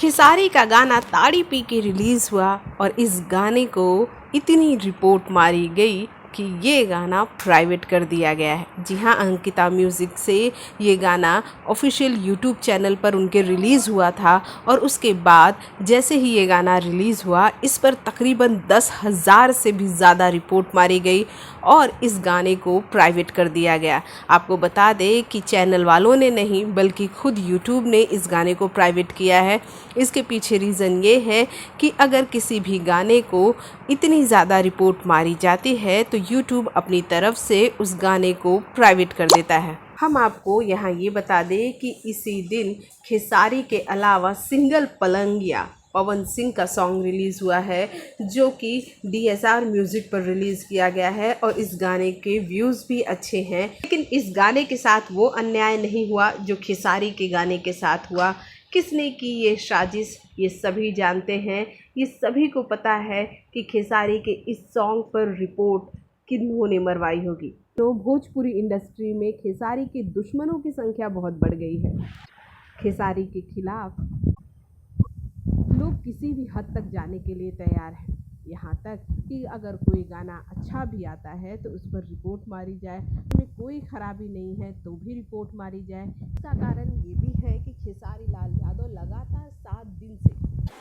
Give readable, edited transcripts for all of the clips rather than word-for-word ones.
खेसारी का गाना ताड़ी पी के रिलीज़ हुआ और इस गाने को इतनी रिपोर्ट मारी गई कि ये गाना प्राइवेट कर दिया गया है। जी हाँ, अंकिता म्यूज़िक से ये गाना ऑफिशियल यूट्यूब चैनल पर उनके रिलीज़ हुआ था और उसके बाद जैसे ही ये गाना रिलीज़ हुआ इस पर तकरीबन 10,000 से भी ज़्यादा रिपोर्ट मारी गई और इस गाने को प्राइवेट कर दिया गया। आपको बता दें कि चैनल वालों ने नहीं बल्कि खुद यूट्यूब ने इस गाने को प्राइवेट किया है। इसके पीछे रीज़न ये है कि अगर किसी भी गाने को इतनी ज़्यादा रिपोर्ट मारी जाती है तो यूट्यूब अपनी तरफ से उस गाने को प्राइवेट कर देता है। हम आपको यहाँ ये बता दें कि इसी दिन खेसारी के अलावा सिंगल पलंगिया पवन सिंह का सॉन्ग रिलीज़ हुआ है जो कि DSR म्यूज़िक पर रिलीज़ किया गया है और इस गाने के व्यूज़ भी अच्छे हैं। लेकिन इस गाने के साथ वो अन्याय नहीं हुआ जो खेसारी के गाने के साथ हुआ। किसने की ये साजिश ये सभी जानते हैं। ये सभी को पता है कि खेसारी के इस सॉन्ग पर रिपोर्ट किन्होंने मरवाई होगी। तो भोजपुरी इंडस्ट्री में खेसारी के दुश्मनों की संख्या बहुत बढ़ गई है। खेसारी के खिलाफ लोग किसी भी हद तक जाने के लिए तैयार हैं, यहाँ तक कि अगर कोई गाना अच्छा भी आता है तो उस पर रिपोर्ट मारी जाए, उसमें कोई खराबी नहीं है तो भी रिपोर्ट मारी जाए। इसका कारण ये भी है कि खेसारी लाल यादव लगातार 7 दिन से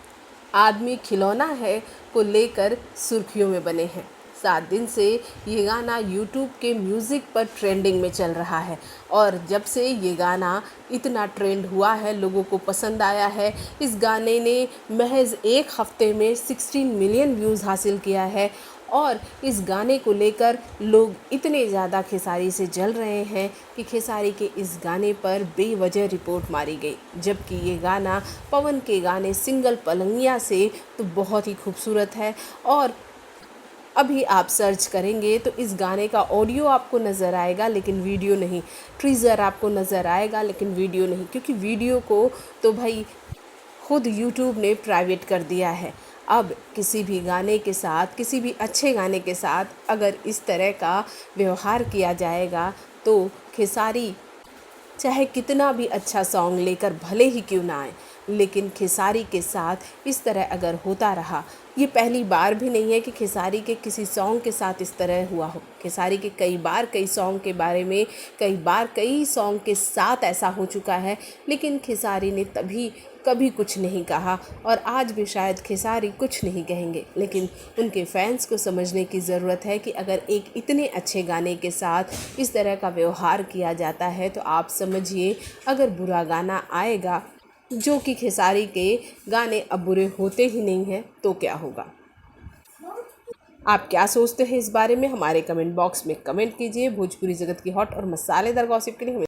आदमी खिलौना है को लेकर सुर्खियों में बने हैं। 7 दिन से ये गाना यूट्यूब के म्यूज़िक पर ट्रेंडिंग में चल रहा है और जब से ये गाना इतना ट्रेंड हुआ है, लोगों को पसंद आया है। इस गाने ने महज एक हफ्ते में 16 मिलियन व्यूज़ हासिल किया है और इस गाने को लेकर लोग इतने ज़्यादा खेसारी से जल रहे हैं कि खेसारी के इस गाने पर बेवजह रिपोर्ट मारी गई, जबकि ये गाना पवन के गाने सिंगल पलंगिया से तो बहुत ही खूबसूरत है। और अभी आप सर्च करेंगे तो इस गाने का ऑडियो आपको नज़र आएगा लेकिन वीडियो नहीं, टीज़र आपको नज़र आएगा लेकिन वीडियो नहीं, क्योंकि वीडियो को तो भाई खुद यूट्यूब ने प्राइवेट कर दिया है। अब किसी भी गाने के साथ, किसी भी अच्छे गाने के साथ अगर इस तरह का व्यवहार किया जाएगा तो खेसारी चाहे कितना भी अच्छा सॉन्ग लेकर भले ही क्यों ना आए, लेकिन खेसारी के साथ इस तरह अगर होता रहा, ये पहली बार भी नहीं है कि खेसारी के किसी सॉन्ग के साथ इस तरह हुआ हो। खेसारी के कई बार कई सॉन्ग के बारे में कई सॉन्ग के साथ ऐसा हो चुका है, लेकिन खेसारी ने कभी कुछ नहीं कहा और आज भी शायद खेसारी कुछ नहीं कहेंगे। लेकिन उनके फैंस को समझने की ज़रूरत है कि अगर एक इतने अच्छे गाने के साथ इस तरह का व्यवहार किया जाता है तो आप समझिए अगर बुरा गाना आएगा, जो कि खेसारी के गाने अब बुरे होते ही नहीं हैं, तो क्या होगा। आप क्या सोचते हैं इस बारे में हमारे कमेंट बॉक्स में कमेंट कीजिए। भोजपुरी जगत की हॉट और मसालेदार गॉसिप के लिए हमें